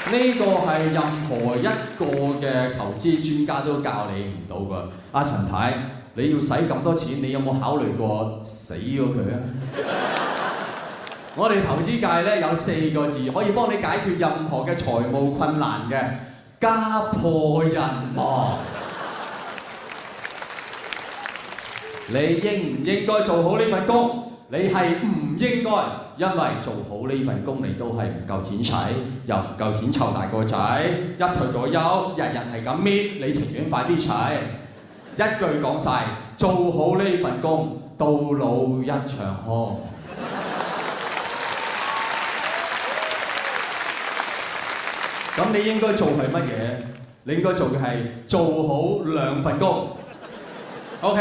呢個係任何一個嘅投資專家都教你唔到㗎。阿陳太，你要使咁多錢，你有冇考慮過死咗佢啊？我哋投資界咧有4個字可以幫你解決任何嘅財務困難嘅，家破人亡。你應唔應該做好呢份工？你係唔應該，因為做好呢份工你都係唔夠錢使，又唔夠錢湊大個仔，一退咗休，日日係咁搣，你情願快啲使。一句講晒，做好呢份工，到老一場空。咁你應該做係乜嘢？你應該做嘅係做好2份工。OK？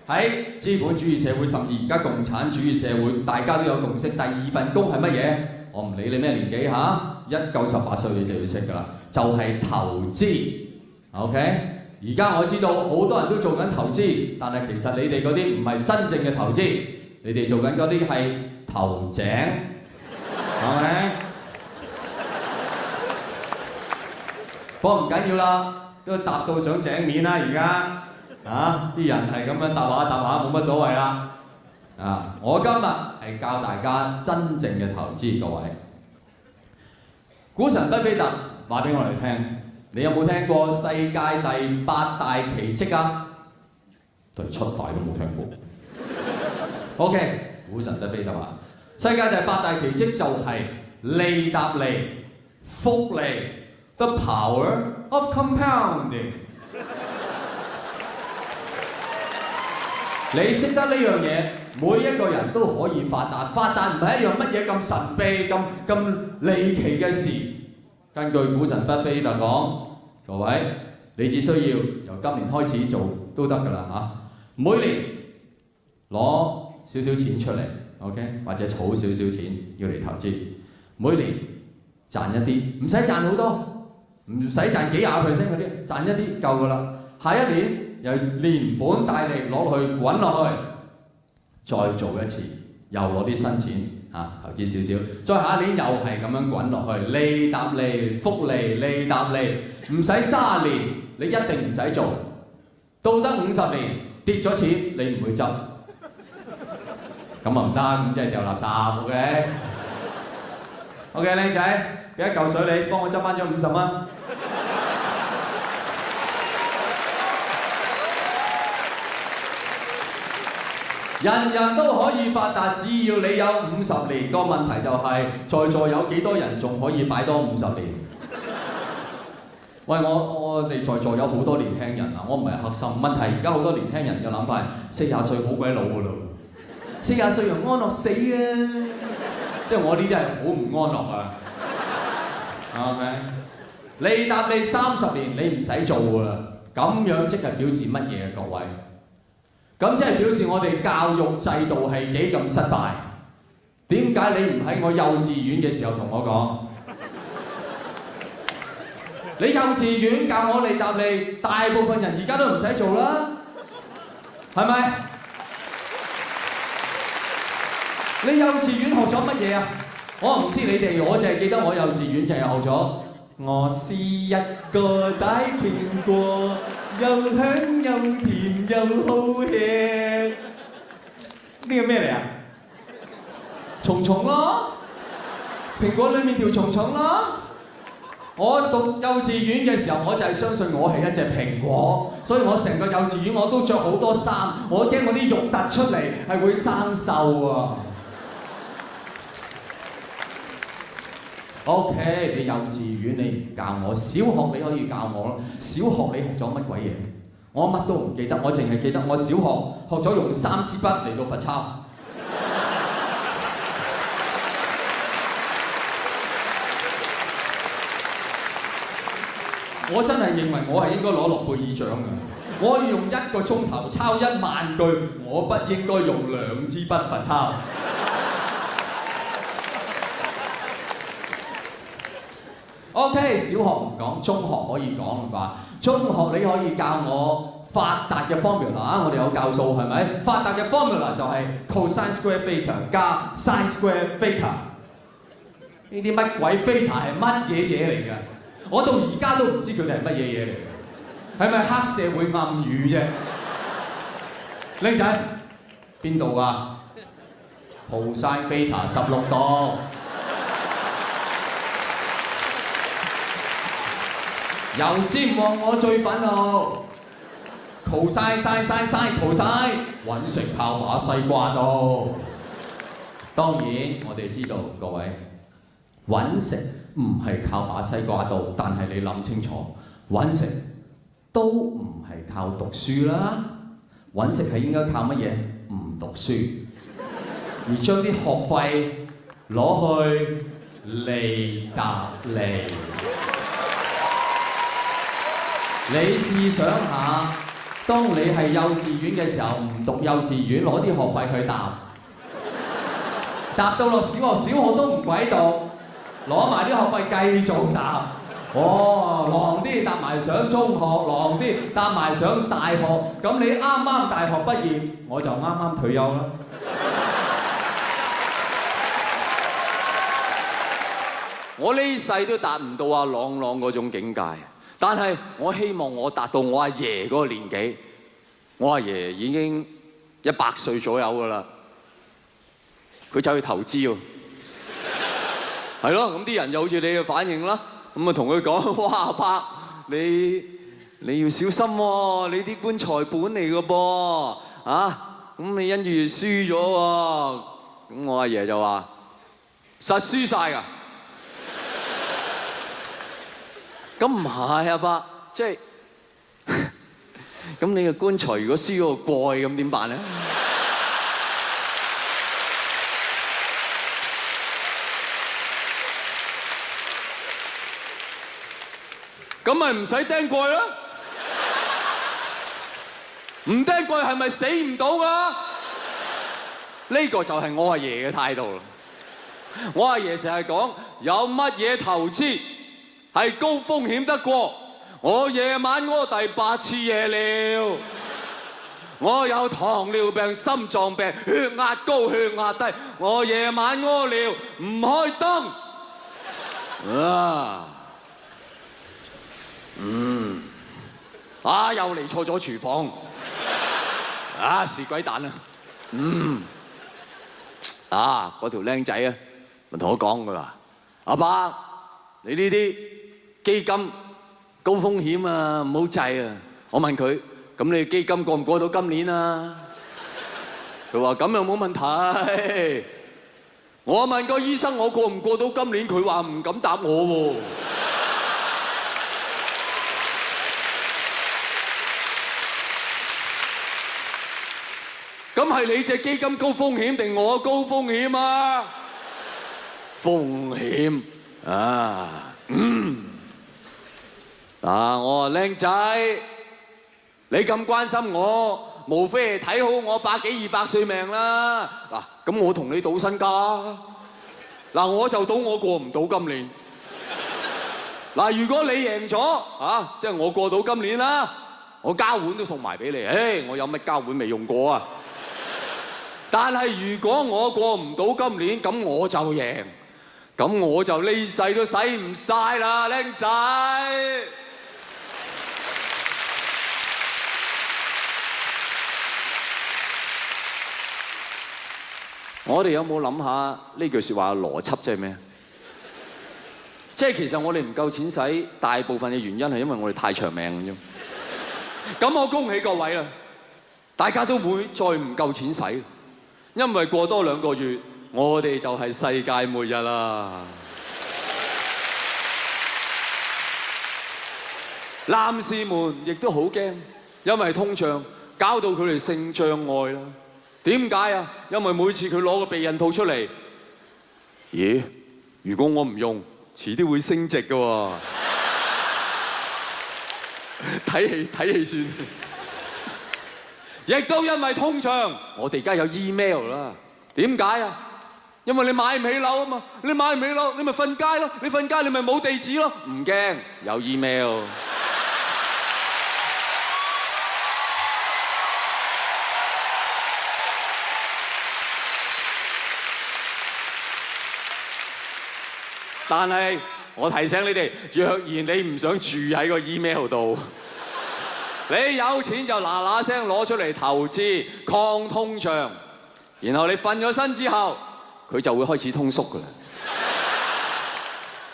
喺資本主義社會，甚至而家共產主義社會，大家都有共識。第2份工係乜嘢？我唔理你咩年紀嚇，一夠18歲你就要識㗎啦，就係投資。OK？而家我知道好多人都做緊投資，但係其實你哋嗰啲唔係真正嘅投資，你哋做緊嗰啲係頭井，係咪？不過唔緊要啦，都搭到上井面啦，而家。啲人係咁樣搭下冇乜所謂啦。我今日係教大家真正嘅投資，各位。股神巴菲特話俾我哋聽，你有冇聽過世界第8大奇蹟啊？第7大都冇聽過。OK， 股神巴菲特話，世界第8大奇蹟就係利搭利、複利 ，the power of compounding。你識得呢樣嘢，每一個人都可以發達。發達唔係一樣乜嘢咁神秘、咁離奇嘅事。根據股神巴菲特講，各位，你只需要由今年開始做都得㗎啦嚇。每年攞少少錢出嚟 ，OK， 或者儲少少錢要嚟投資。每年賺一啲，唔使賺好多，唔使賺幾20% 嗰啲，賺一啲夠㗎啦。下一年，又連本帶利攞去滾落去，再做一次，又攞啲新錢投資少少，再下一年又係咁樣滾落去，利搭利、複利、利搭利，唔使30年，你一定唔使做，到得50年跌咗錢，你唔會執，咁啊唔得，咁即係掉垃圾 ，OK？OK， 靚仔，俾1嚿水你，幫我執翻咗50蚊。人人都可以發達，只要你有50年。個問題就係，在座有幾多人仲可以擺多50年？喂，我哋在座有好多年輕人啊！我唔係黑心，問題而家好多年輕人嘅諗法係40歲好鬼老㗎咯，40歲又安樂死啊！即係我呢啲係好唔安樂啊！係咪？利搭利30年，你唔使做㗎啦。咁樣即係表示乜嘢啊？各位？咁即係表示我哋教育制度係幾咁失敗？點解你唔喺我幼稚園嘅時候同我講？你幼稚園教我利搭利，大部分人而家都唔使做啦，係咪？你幼稚園學咗乜嘢啊？我唔知你哋，我淨係記得我幼稚園淨係學咗我是一個大蘋果。又香又甜又好吃，呢個咩嚟啊？蟲蟲咯，蘋果裡面條蟲蟲咯。我讀幼稚園嘅時候，我就係相信我係一隻蘋果，所以我成個幼稚園我都着好多衫，我驚我啲肉突出嚟係會生鏽啊。OK， 你幼稚園你唔教我，小學你可以教我咯。小學你學咗乜鬼嘢？我乜都唔記得，我淨係記得我小學學咗用3支筆嚟到罰抄。我真係認為我係應該攞諾貝爾獎嘅。我可以用1個鐘頭抄10000句，我不應該用2支筆罰抄。OK， 小學唔講，中學可以講啦啩？中學你可以教我發達嘅 formula 啊！我哋有教數係咪？發達嘅 formula 就係 cosine square theta 加 sin square theta。呢啲乜鬼飛塔係乜嘢嘢嚟㗎？我到而家都唔知佢哋係乜嘢嘢嚟嘅，係咪黑社會暗語啫？靚仔，邊度㗎？Cosine Theta 16度。油尖旺我最憤怒。Cosine Cosine 揾食靠把西瓜刀。當然我哋知道各位揾食唔係靠把西瓜刀，但係你諗清楚，揾食都唔係靠讀書啦。揾食係應該靠乜嘢？唔讀書，而將啲學費攞去利搭利。你試想下，當你係幼稚園嘅時候，唔讀幼稚園，攞啲學費去搭到落小學，小學都唔鬼讀，攞埋啲學費繼續搭。哦，狼啲搭埋上中學，狼啲搭埋上大學。咁你啱啱大學畢業，我就啱啱退休啦。我呢世都達唔到阿朗嗰種境界，但係我希望我達到我阿爺嗰個年紀。我阿爺已經100歲左右㗎啦，佢走去投資喎，係咯，咁啲人就好似你嘅反應啦。咁啊同佢講：哇，阿伯，你要小心喎，你啲棺材本嚟嘅噃，啊，咁你因住輸咗喎。咁我阿爺就話：實輸晒㗎。咁唔係阿伯，即係咁你嘅棺材如果輸咗個蓋，咁點辦咧？咁咪唔使釘蓋咯？唔釘蓋係咪死唔到㗎？呢個就係我阿爺嘅態度啦。我阿爺成日講，有乜嘢投資係高風險得過我夜晚屙第8次夜尿？我有糖尿病、心臟病、血壓高、血壓低，我夜晚屙尿唔開燈。又嚟錯咗廚房。是鬼蛋啊！嗰條僆仔啊，咪同我講佢話：阿伯，你呢啲基金高風險啊，唔好制啊！我問佢：咁你基金過唔過到今年啊？佢話：咁又冇問題。我問個醫生：我過唔過到今年？佢話唔敢答我喎。咁係你隻基金高風險定我高風險啊？風險我話靚仔，你咁關心我，無非係睇好我100幾200歲命啦。咁我同你賭身家。我就賭我過唔到今年。如果你贏咗，即係我過到今年啦，我膠碗都送埋俾你。我有乜膠碗未用過啊？但係如果我過唔到今年，咁我就贏，咁我就呢世都使唔晒啦，靚仔。我哋有冇諗下呢句説話嘅邏輯即係咩？即係其實我哋唔夠錢使，大部分嘅原因係因為我哋太長命啫。咁我恭喜各位啦，大家都會再唔夠錢使。因為過多2個月，我哋就係世界末日啦！男士們亦都好驚，因為通脹搞到佢哋性障礙啦。點解啊？因為每次佢攞個避孕套出嚟，咦？如果我唔用，遲啲會升值㗎喎。睇戲算。亦都因為通脹，我哋而家有 email 啦。點解啊？因為你買唔起樓啊嘛，你買唔起樓，你咪瞓街咯。你瞓街，你咪冇地址咯。唔驚，有 email。但係我提醒你哋，若然你唔想住喺個 email 度，你有錢就嗱嗱聲攞出嚟投資抗通脹，然後你瞓咗身之後，佢就會開始通縮㗎啦。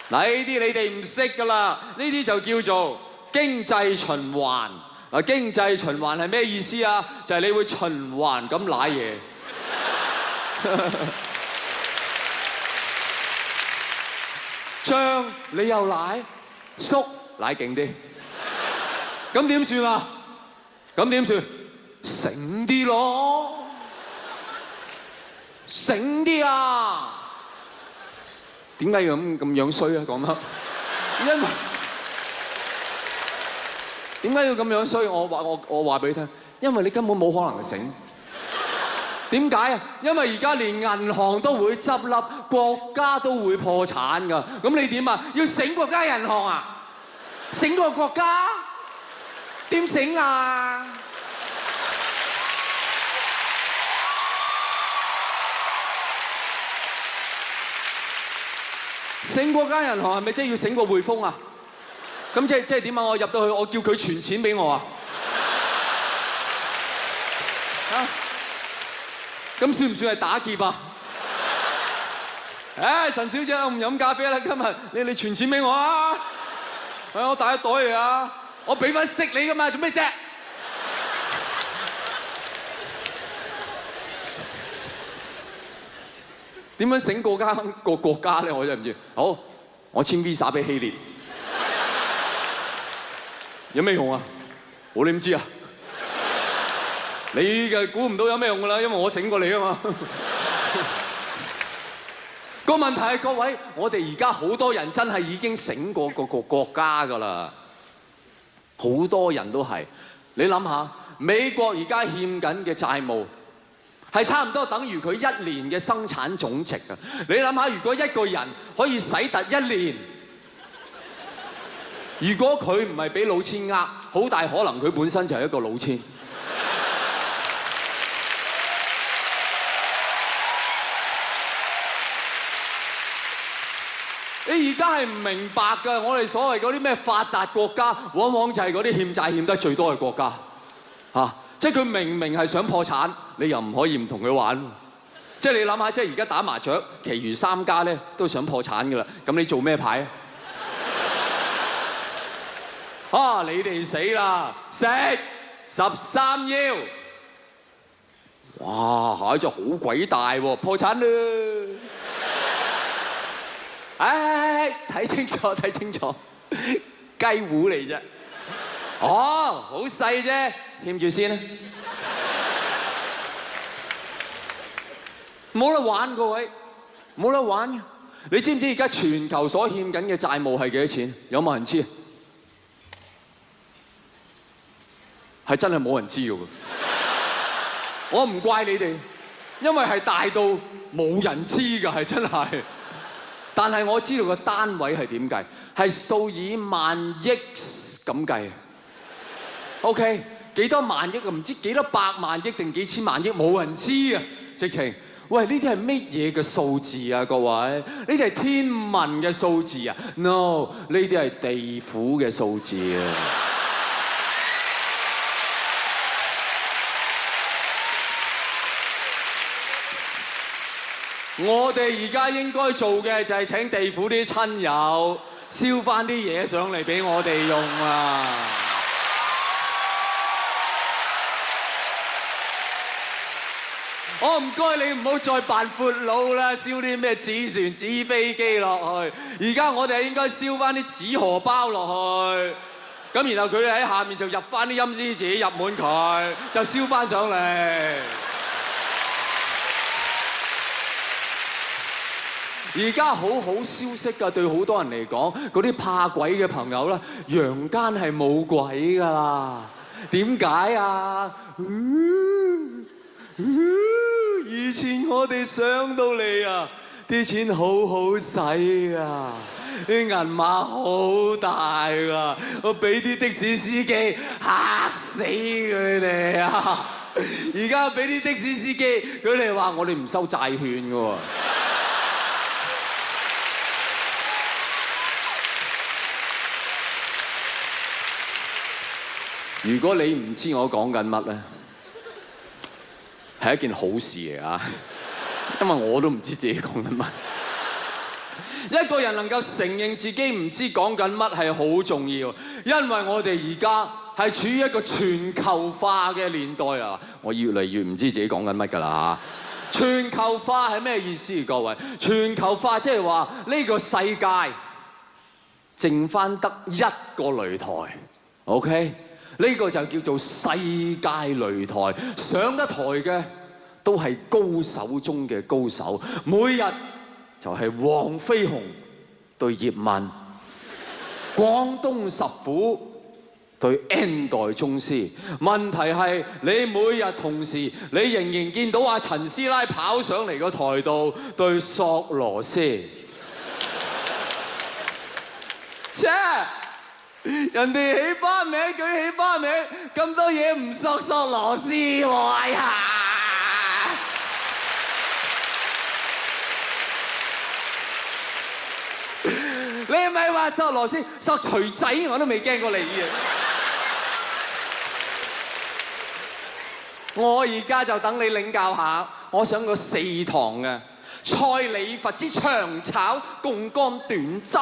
嗱，呢啲你哋唔識㗎啦，呢啲就叫做經濟循環。嗱，經濟循環係咩意思啊？就係你會循環咁舐嘢。張你又舐，縮舐勁啲，咁點算啊？咁點算？醒啲咯，醒啲啊！點解要咁樣衰啊？講得，因為點解要咁樣衰？我話俾你聽，因為你根本冇可能醒。點解啊？因為而家連銀行都會執笠，國家都會破產㗎。咁你點啊？要醒國家銀行啊？醒個國家？點醒啊？醒國家銀行係咪即係要醒個匯豐啊？咁即係點啊？我入到去，我叫佢存錢俾我啊？咁算唔算係打劫啊？陳小姐，我唔飲咖啡啦，今日你存錢俾我啊！我帶一袋嚟啊！我俾翻息你噶嘛，做咩啫？點樣醒國家咧？我真係唔知。好，我簽 Visa 俾希臘，有咩用啊？我點知啊？你嘅估唔到有咩用㗎啦，因為我醒過你啊嘛。個問題係各位，我哋而家好多人真係已經醒過個國家㗎啦，好多人都係。你諗下，美國而家欠緊嘅債務係差唔多等於佢1年嘅生產總值啊！你諗下，如果一個人可以使突1年，如果佢唔係俾老千呃，好大可能佢本身就係一個老千。你而家係唔明白㗎，我哋所謂嗰啲咩發達國家，往往就係嗰啲欠債欠得最多嘅國家，即係佢明明係想破產，你又唔可以唔同佢玩。即係你諗下，即係而家打麻雀，其餘3家咧都想破產㗎啦，咁你做咩牌啊？你哋死啦！食13腰，哇！下一隻好鬼大喎，破產啦！睇清楚，睇清楚，雞糊嚟啫。哦，好細啫，欠住先啦。冇得玩，各位，冇得玩。你知唔知而家全球所欠緊嘅債務係幾多錢？有冇人知？係真係冇人知㗎。我唔怪你哋，因為係大到冇人知㗎，係真係。但係我知道個單位係點計，係數以萬億咁計。OK， 幾多萬億啊？唔知幾多百萬億定幾千萬億，冇人知啊！直情，喂，呢啲係乜嘢嘅數字啊？各位，呢啲係天文嘅數字啊 ？No， 呢啲係地府嘅數字啊！我哋而家應該做嘅就係請地府啲親友燒翻啲嘢上嚟俾我哋用啊！我唔該你唔好再扮闊佬啦，燒啲咩紙船、紙飛機落去。而家我哋應該燒翻啲紙荷包落去，咁然後佢哋喺下面就入翻啲陰司紙入滿佢，就燒翻上嚟。而家好好消息㗎，對好多人嚟講，嗰啲怕鬼嘅朋友啦，陽間係冇鬼㗎啦。點解啊？以前我哋上到嚟啊，啲錢好好使啊，啲銀碼好大㗎，我俾啲的士司機嚇死佢哋啊！而家俾啲的士司機，佢哋話我哋唔收債券㗎喎。如果你唔知我講緊乜咧，係一件好事嚟啊！因為我都唔知自己講緊乜。一個人能夠承認自己唔知講緊乜係好重要，因為我哋而家係處於一個全球化嘅年代啊！我越嚟越唔知自己講緊乜㗎啦嚇。全球化係咩意思？各位，全球化即係話呢個世界剩返得一個擂台 ，OK？ 呢個就叫做世界擂台，上得台嘅都係高手中嘅高手，每日就係黃飛鴻對葉問，廣東十虎對 N 代宗師。問題係你每日同時，你仍然見到阿陳師奶跑上嚟個台度對索羅斯。切！人哋起花名，舉起花名，咁多嘢唔索羅斯喎！哎呀！你係咪話索羅斯？索錘仔我都未驚過你嘅。我而家就等你領教下，我上過4堂嘅蔡李佛之長炒槓桿短揸。